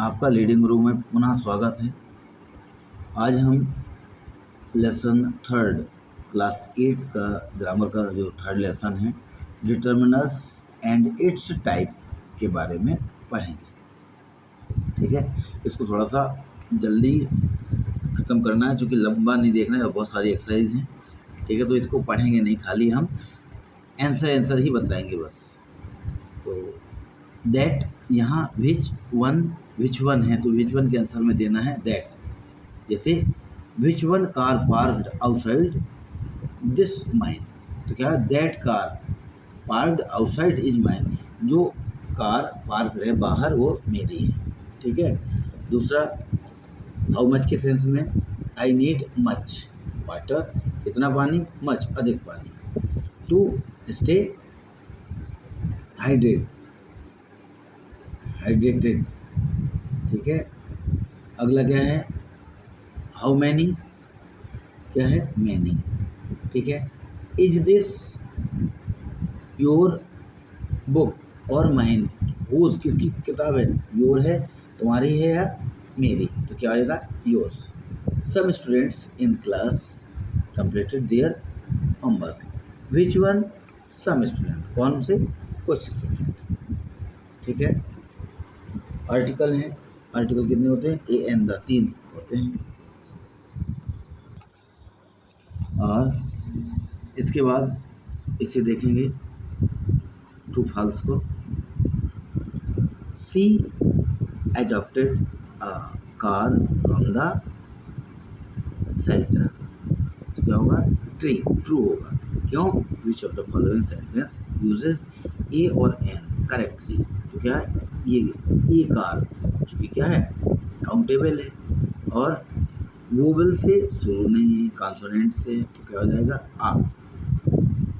आपका reading room में पुनः स्वागत है। आज हम लेसन थर्ड क्लास 8 का ग्रामर का जो थर्ड लेसन है डिटर्मिनर्स एंड इट्स टाइप के बारे में पढ़ेंगे। ठीक है, इसको थोड़ा सा जल्दी ख़त्म करना है क्योंकि लंबा नहीं देखना है और बहुत सारी एक्सरसाइज हैं। ठीक है, तो इसको पढ़ेंगे नहीं, खाली हम आंसर ही बताएंगे बस। तो दैट यहाँ विच वन है तो विच वन के आंसर में देना है दैट। जैसे which one car parked outside this mine, तो क्या है that car parked outside is mine, जो कार पार्क है बाहर वो मेरी है। ठीक है, दूसरा हाउ मच के सेंस में आई नीड मच वाटर, कितना पानी, मच अधिक पानी, टू स्टे हाइड्रेटेड। ठीक है, अगला क्या है हाउ मैनी, क्या है मैनी। ठीक है, इज दिस योर बुक और माइन, हुज किसकी किताब है, योर है तुम्हारी है या मेरी, तो क्या आएगा yours. Some students in class completed their homework, which one, some student, कौन से, कुछ स्टूडेंट। ठीक है, आर्टिकल हैं, आर्टिकल कितने होते हैं, ए एन द 3 होते हैं। और इसके बाद इसे देखेंगे ट्रू फॉल्स को। She adopted a car from the shelter, तो क्या होगा ट्री, ट्रू होगा। क्यों, which of the following sentence uses a और एन करेक्टली, तो क्या है ये कार चूँकि क्या है काउंटेबल है और वोवेल से शुरू नहीं है, कॉन्सोनेंट से, तो क्या हो जाएगा आ।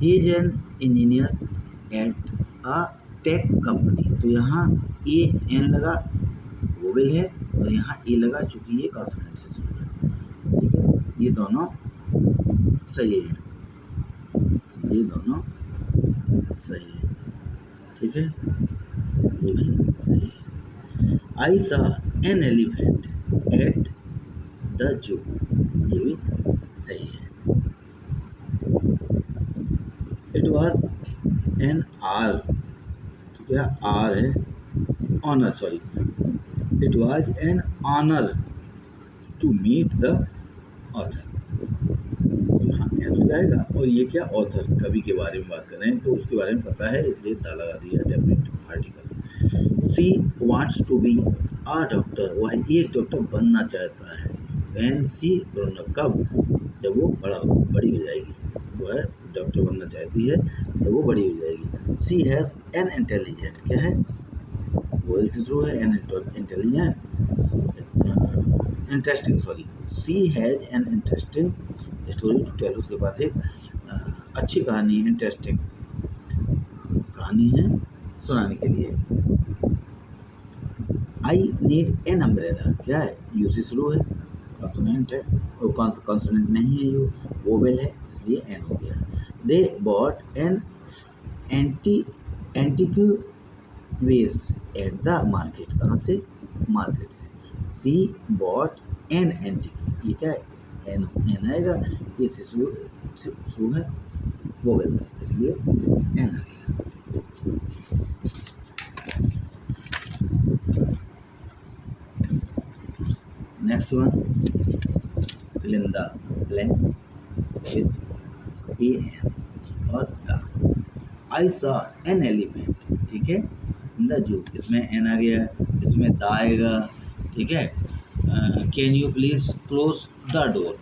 He is an engineer at a tech company, तो यहाँ ए एन लगा वोवेल है और यहाँ ए लगा चूँकि ये कॉन्सोनेंट से शुरू है। ठीक है, ये दोनों सही है, ये दोनों सही है। ठीक है, ये भी सही है। आई सा an elephant at the zoo, ये भी सही है। इट वॉज एन आर, तो क्या आर है honour, sorry it was an honour to meet the author, यहाँ एन हो जाएगा। और ये क्या ऑथर कवि के बारे में बात कर रहे हैं तो उसके बारे में पता है इसलिए दा लगा दिया definite article. She wants to be a doctor, वह एक डॉक्टर बनना चाहता है। वैन सी ग्रोन अप, कब, जब वो बड़ी हो जाएगी, वह डॉक्टर बनना चाहती है जब वो बड़ी हो जाएगी। सी हैज़ एन इंटेलिजेंट, क्या है वोवेल से शुरू है, an intelligent interesting, sorry she has an interesting story to tell, उसके पास एक अच्छी कहानी, इंटरेस्टिंग कहानी है सुनाने के लिए। आई नीड एन अम्ब्रेला, क्या है यू से शुरू है, कॉन्सोनेंट है और कॉन्सोनेंट नहीं है, यू वोवेल है इसलिए एन हो गया। दे बॉट एन एंटीक्यू वेस एट द मार्केट, कहाँ से, मार्केट से। सी बॉट एन एंटीक्यू, ये क्या है एन आएगा, ये से शुरू है वोवेल से इसलिए एन आ गया। Next one, fill in the blanks with a n और the। I saw an elephant, ठीक है, in the zoo, इसमें n आ गया, इसमें द आएगा। ठीक है, can you please close the door,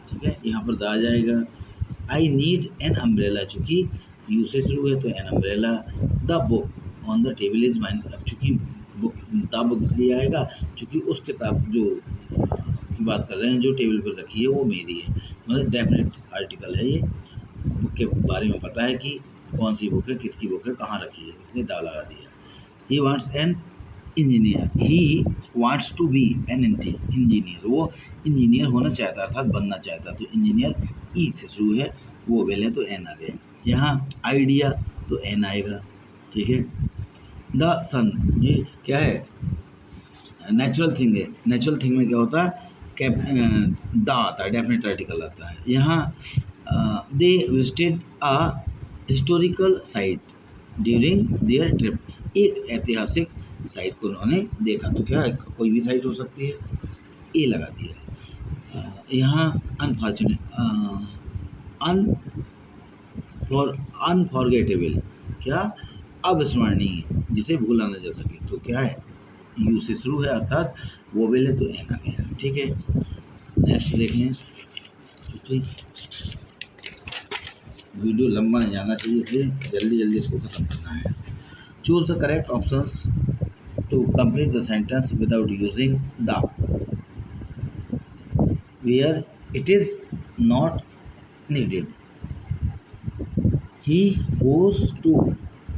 ठीक है, यहाँ पर द आ जाएगा। आई नीड एन अम्ब्रेला, चूँकि यू से शुरू है तो an umbrella. The book on the table is mine, अब चूँकि बुक द बुक इसलिए आएगा चूँकि उस किताब जो की बात कर रहे हैं जो टेबल पर रखी है वो मेरी है, मतलब डेफिनेट आर्टिकल है। ये बुक के बारे में पता है कि कौन सी बुक है, किसकी बुक है, कहाँ रखी है, इसलिए दा लगा दिया। He wants an engineer, he wants to be an engineer, वो इंजीनियर होना चाहता अर्थात बनना चाहता, तो इंजीनियर ई से शुरू है, वो वेल है तो एन आ गया। यहाँ आइडिया तो एन आएगा। ठीक है, द सन, ये क्या है नेचुरल थिंग है। नेचुरल थिंग में क्या होता है, कैप द आता है, डेफिनेट आर्टिकल आता है। यहाँ they visited a historical site during their trip, एक ऐतिहासिक साइट को उन्होंने देखा। तो क्या है, कोई भी साइट हो सकती है, ए लगा दिया। यहाँ अनफॉर्चुनेट अनफॉरगेटेबल, क्या अविस्मरणीय, जिसे भूला न जा सके। तो क्या है, यू से शुरू है अर्थात वोवेल है तो एन आ गया। ठीक है, नेक्स्ट देखें। ठीक, वीडियो लंबा नहीं जाना चाहिए, इसलिए जल्दी जल्दी इसको खत्म करना है। Choose the correct options to complete the sentence without using the, where it is not needed. He goes to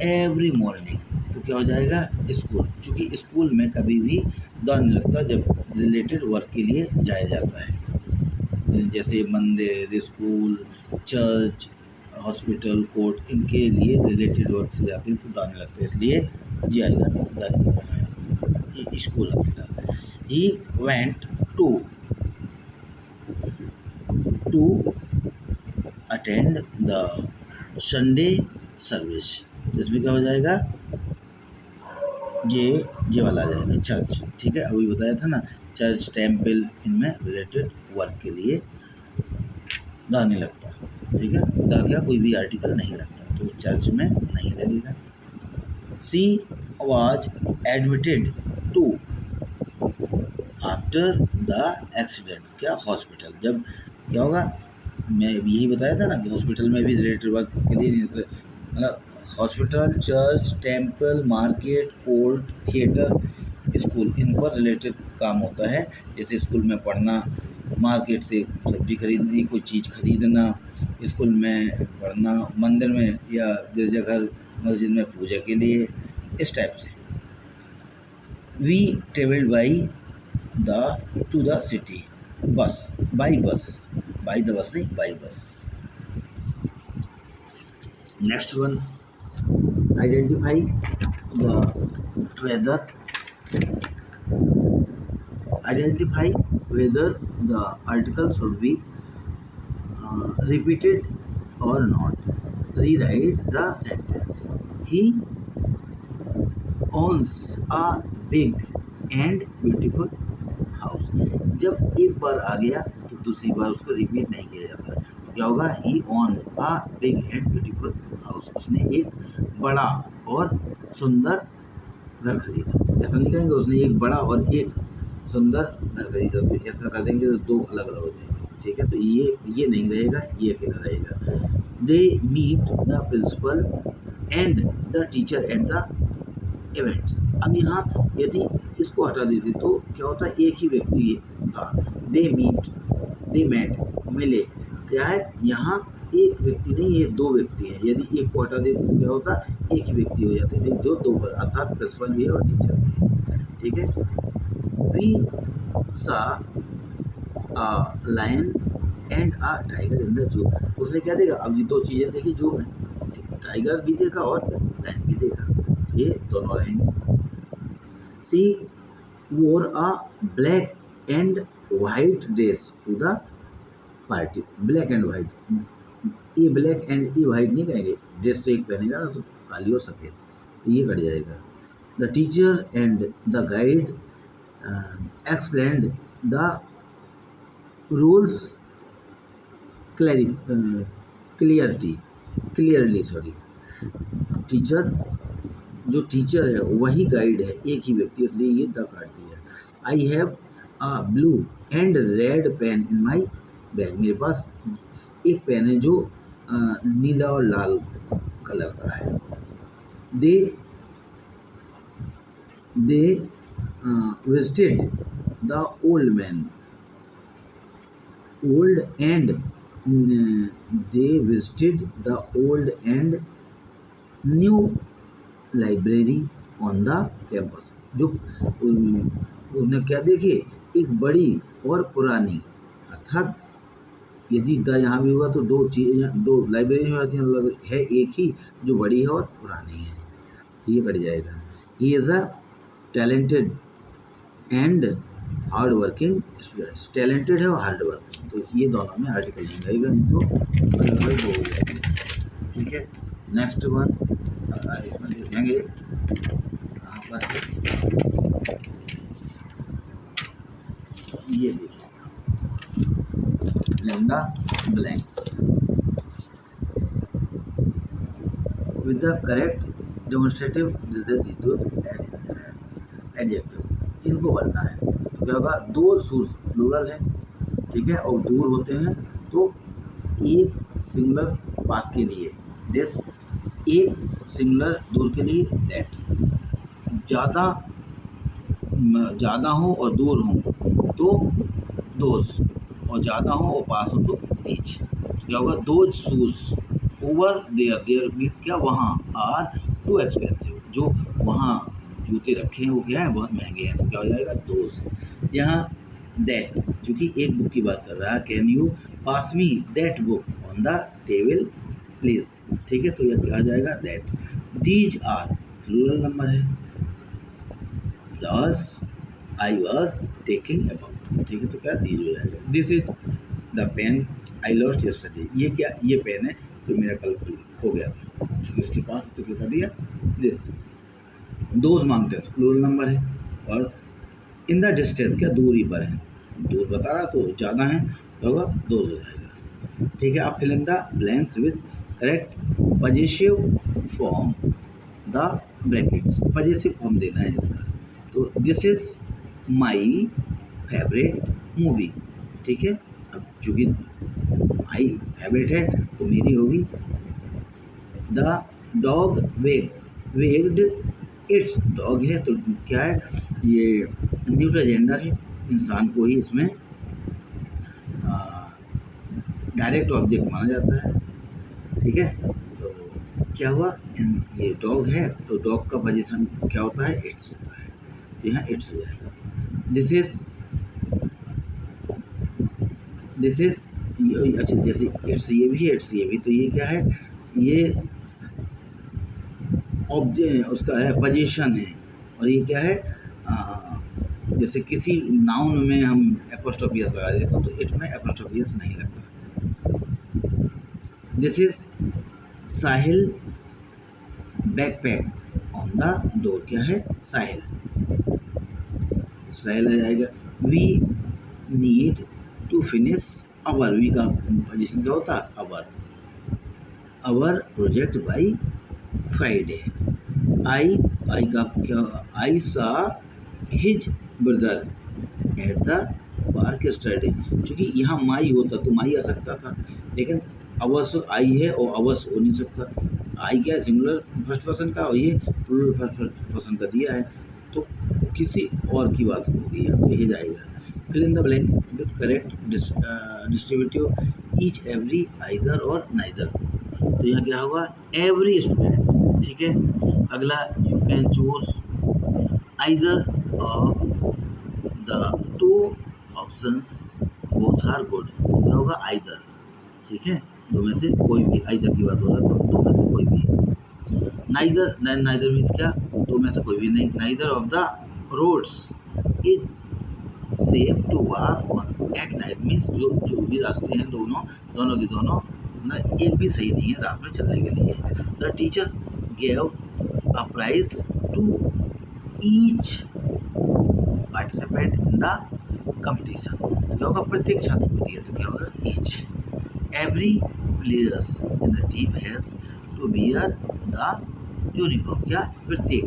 every morning, तो क्या हो जाएगा, स्कूल, क्योंकि स्कूल में कभी भी द नहीं लगता जब रिलेटेड वर्क के लिए जाया जाता है। जैसे मंदिर, स्कूल, चर्च, हॉस्पिटल, कोर्ट, इनके लिए रिलेटेड वर्क से जाते हैं तो द नहीं लगता, इसलिए ये आएगा स्कूल लगेगा। He went to attend the Sunday service, तो इसमें क्या हो जाएगा, जे वाला आ जाएगा, चर्च। ठीक है, अभी बताया था ना, चर्च, टेम्पल, इनमें रिलेटेड वर्क के लिए द नहीं लगता। ठीक है, द क्या, कोई भी आर्टिकल नहीं लगता, तो चर्च में नहीं लगेगा। She was admitted to after the accident, क्या हॉस्पिटल, जब क्या होगा, मैं यही बताया था ना कि हॉस्पिटल में भी रिलेटेड वर्क के लिए नहीं होता, मतलब hospital, church, temple, market, court, theatre, school, इन पर रिलेटेड काम होता है। जैसे स्कूल में पढ़ना, मार्केट से सब्जी खरीदनी, कोई चीज़ खरीदना, स्कूल में पढ़ना, मंदिर में या गिरजाघर मस्जिद में पूजा के लिए, इस टाइप से। We travelled by the to the city, bus, by bus, by the bus नहीं, by bus. Next one, identify the whether, identify whether the article should be repeated or not. Rewrite the sentence. He owns a big and beautiful house. जब एक बार आ गया तो दूसरी बार उसको repeat नहीं किया जाता। तो क्या होगा, he own a big and beautiful house, उसने एक बड़ा और सुंदर घर खरीदा। ऐसा नहीं कहेंगे उसने एक बड़ा और एक सुंदर घर खरीदा, तो ऐसा कर देंगे तो दो अलग अलग हो जाएंगे। ठीक है, तो ये नहीं रहेगा, ये अकेला रहेगा। They meet the principal and the teacher at the events. अब यहाँ यदि इसको हटा देते तो क्या होता है, एक ही व्यक्ति था। दे मेट, मिले, क्या है, यहाँ एक व्यक्ति नहीं, ये दो व्यक्ति हैं। यदि एक को हटा देते तो क्या होता, एक ही व्यक्ति हो जाते थे, जो दो, अर्थात प्रिंसिपल भी है और टीचर भी है। ठीक है, we saw a lion and a tiger in the zoo। उसने क्या देखा, अब ये दो चीज़ें देखी जू में, टाइगर भी देखा और लायन भी देखा, ये दोनों रहेंगे। सी wore a black and white dress to the party। Black and white, ये ब्लैक एंड ये वाइट नहीं कहेंगे, ड्रेस तो एक पहनेगा ना, तो काली और सफ़ेद, तो ये कट जाएगा। The teacher and the guide explained the rules clearly, sorry। Teacher, जो टीचर है वही गाइड है, एक ही व्यक्ति, इसलिए ये द काट दिया। I have a blue and red pain in my bag, मेरे पास एक पेन है जो नीला और लाल कलर का है। दे visited the old man, old and they visited the old and new library on the campus। जो उन्हें क्या देखे, एक बड़ी और पुरानी, अर्थात यदि द यहाँ भी हुआ तो दो चीज़ें, दो लाइब्रेरी में आती है, एक ही जो बड़ी है और पुरानी है, ये कट जाएगा। He is a talented and hard working students, talented है और हार्ड वर्किंग, तो ये दोनों में आर्टिकल नहीं रहेगा, नहीं तो अलग अलग हो जाएंगे। ठीक है, नेक्स्ट वन इसमें देखेंगे कहाँ पर है, ये देखिए लेंदा blanks with the correct demonstrative adjective, इनको बनना है। तो क्या होगा, दो शूज प्लूरल है, ठीक है, और दूर होते हैं तो एक सिंगुलर पास के लिए दिस, एक सिंगुलर दूर के लिए दैट, ज़्यादा हो और दूर हो तो दोज, और ज़्यादा हो और पास हो तो दीज। क्या होगा, those shoes over there, there means क्या, वहाँ, आर टू एक्सपेंसिव, जो वहाँ जूते रखे हैं वो क्या है, बहुत महंगे हैं, तो क्या हो जाएगा, दोज। यहाँ दैट, चूँकि एक बुक की बात कर रहा है, can you pass me that book on the table please, ठीक है, तो यह क्या आ जाएगा, that. These are plural number है, plus I was taking about, ठीक है, तो क्या दीज हो जाएगा। This is the pen I lost yesterday, ये क्या, ये पेन है जो मेरा कल खो गया था, चूँकि उसके पास, तो क्या कर दिया, this. Those mountains plural number है, और इन द डिस्टेंस क्या, दूरी पर है, दूर बता रहा तो ज़्यादा है, तो होगा दोज हो जाएगा। ठीक है, आप fill in the blanks with correct possessive form the brackets, possessive form देना है इसका। तो this is my favourite movie, ठीक है, अब चूँकि माई फेवरेट है तो मेरी होगी। द डॉग वेग्ड इट्स, डॉग है तो क्या है, ये न्यूट्रल जेंडर है, इंसान को ही इसमें डायरेक्ट ऑब्जेक्ट माना जाता है। ठीक है, तो क्या हुआ, ये डॉग है तो डॉग का पोजीशन क्या होता है, इट्स होता है, तो यहाँ इट्स हो जाएगा। दिस इज अच्छा, जैसे इट्स ये भी है, इट्स ये भी, तो ये क्या है, ये ऑब्जेक्ट उसका है, पोजीशन है, और ये क्या है, जैसे किसी नाउन में हम एपोस्ट्रोफी एस लगा देते हैं तो इट में एपोस्ट्रोफी एस नहीं लगता। This is Sahil backpack on the door, क्या है, साहिल, साहिल आ जाएगा। We need to finish our, we का पोजीशन क्या होता है, our project by Friday. I का क्या, I saw his brother at the park study, क्योंकि यहाँ माई होता तो माई आ सकता था, लेकिन अवर्स आई है और अवर्स हो नहीं सकता। आई क्या है, सिंगुलर फर्स्ट पर्सन का, और ये प्लूरल फर्स्ट पर्सन का दिया है, तो किसी और की बात होगी, तो ये जाएगा। Fill in the blank with correct distributive each every either और नाइदर, तो यहाँ क्या होगा, एवरी स्टूडेंट, ठीक है। अगला, you can choose either of the two options both are good, क्या होगा, आइदर, ठीक है, दो में से कोई भी, आइदर की बात हो रहा है तो दो में से कोई भी। नाइदर मीन्स क्या, दो में से कोई भी नहीं। Neither of the roads is safe to walk on at night, means जो भी रास्ते हैं दोनों के दोनों ना, एक भी सही नहीं है रात में चलने के लिए। The teacher gave a prize to each participant in the competition, क्या होगा, प्रत्येक छात्र को दिया, तो क्या होगा, each. Every players in the team has to bear the uniform, क्या, प्रत्येक,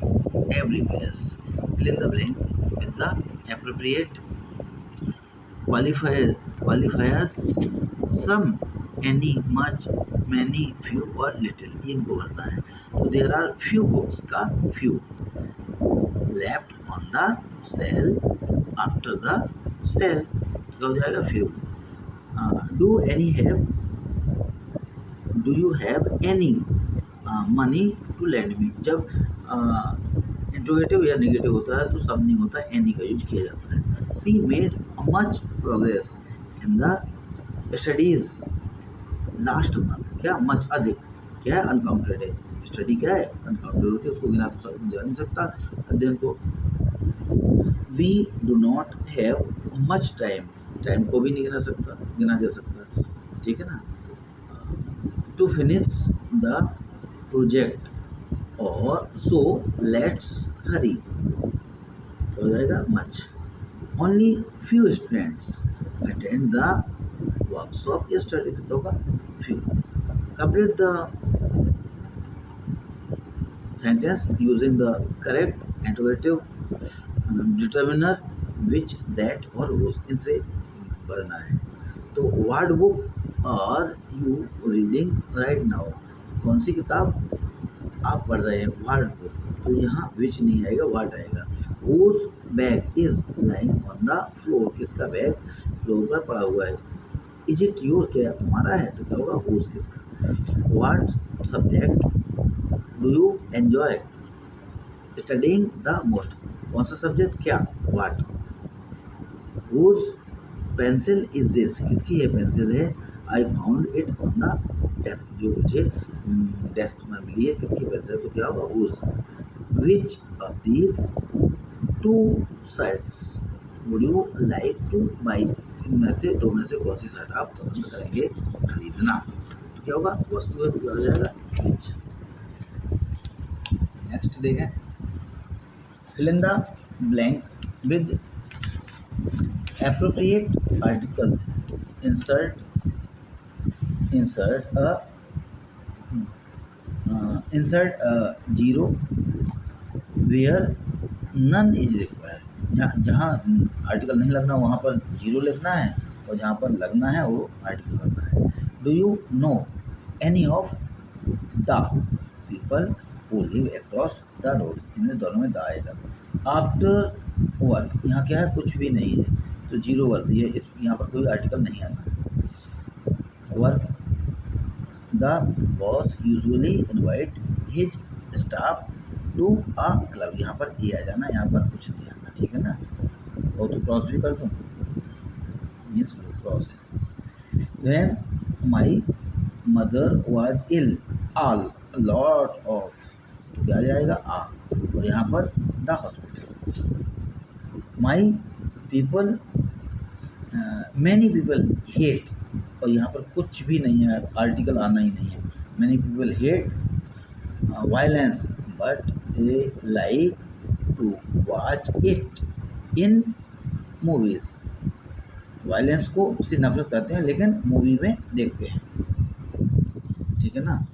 every players. Fill in the blank with the appropriate qualifiers, some, any, much, many, few और लिटिल, इनको भरना है। तो देयर आर फ्यू बुक्स का few, left on the sale after the cell, क्या हो जाएगा, few. Do you have any money to lend me, जब इंट्रोगेटिव या नेगेटिव होता है तो सब नहीं होता, एनी का यूज किया जाता है। सी made much progress in the studies last month, क्या, मच, अधिक, क्या है, अनकाउंटेड है, स्टडी क्या है, अनकाउंटेड होती है, उसको गिना तो सब जा नहीं सकता अध्ययन को। We do not have much time, time को भी नहीं गिना जा सकता, ठीक है ना, टू फिनिश द प्रोजेक्ट और सो लेट्स हरी, तो हो जाएगा much. Only few students attend the workshop yesterday, तो होगा few. Complete the sentence using the correct interrogative determiner which, that और whose, इनसे भरना है। तो what book are you reading right now, कौन सी किताब आप पढ़ रहे हैं, what book, तो यहाँ which नहीं आएगा, what आएगा। whose bag is lying on the floor, किसका बैग फ्लोर पर पड़ा हुआ है। is it your, क्या तुम्हारा है, तो क्या होगा whose किसका। what subject do you enjoy studying the most, कौन सा सब्जेक्ट, क्या, वाट। हुज पेंसिल इज दिस, किसकी ये पेंसिल है। I found it on the desk, जो मुझे डेस्क में मिली है, किसकी पेंसिल, तो क्या होगा whose. Which of these two shirts would you like to buy, इनमें से दो में से कौन सी शर्ट आप पसंद करेंगे खरीदना, तो क्या होगा वस्तु है, तो क्या हो जाएगा विच। नेक्स्ट देखें, fill in the blank with appropriate article, insert zero where none is required, जहाँ आर्टिकल नहीं लगना वहाँ पर जीरो लिखना है, और जहाँ पर लगना है वो आर्टिकल लगना है। Do you know any of the people who live across the road, इनमें दोनों में द आएगा। आफ्टर वर्क, यहाँ क्या है, कुछ भी नहीं है, तो जीरो वर्क, ये इस यहाँ पर कोई आर्टिकल नहीं आना। Work, the boss usually invite his staff to a club, यहाँ पर ए आ जाना, यहाँ पर कुछ नहीं आना, ठीक है ना। और तो क्रॉस भी कर दूँ, ये स्लो क्रॉस है। When my mother was ill, all lot of, तो क्या जाएगा आ, और यहाँ पर the hospital. My people, many people hate, और यहाँ पर कुछ भी नहीं है, आर्टिकल आना ही नहीं है। Many people hate violence but they like to watch it in movies, violence को उससे नफरत करते हैं लेकिन मूवी में देखते हैं, ठीक है ना।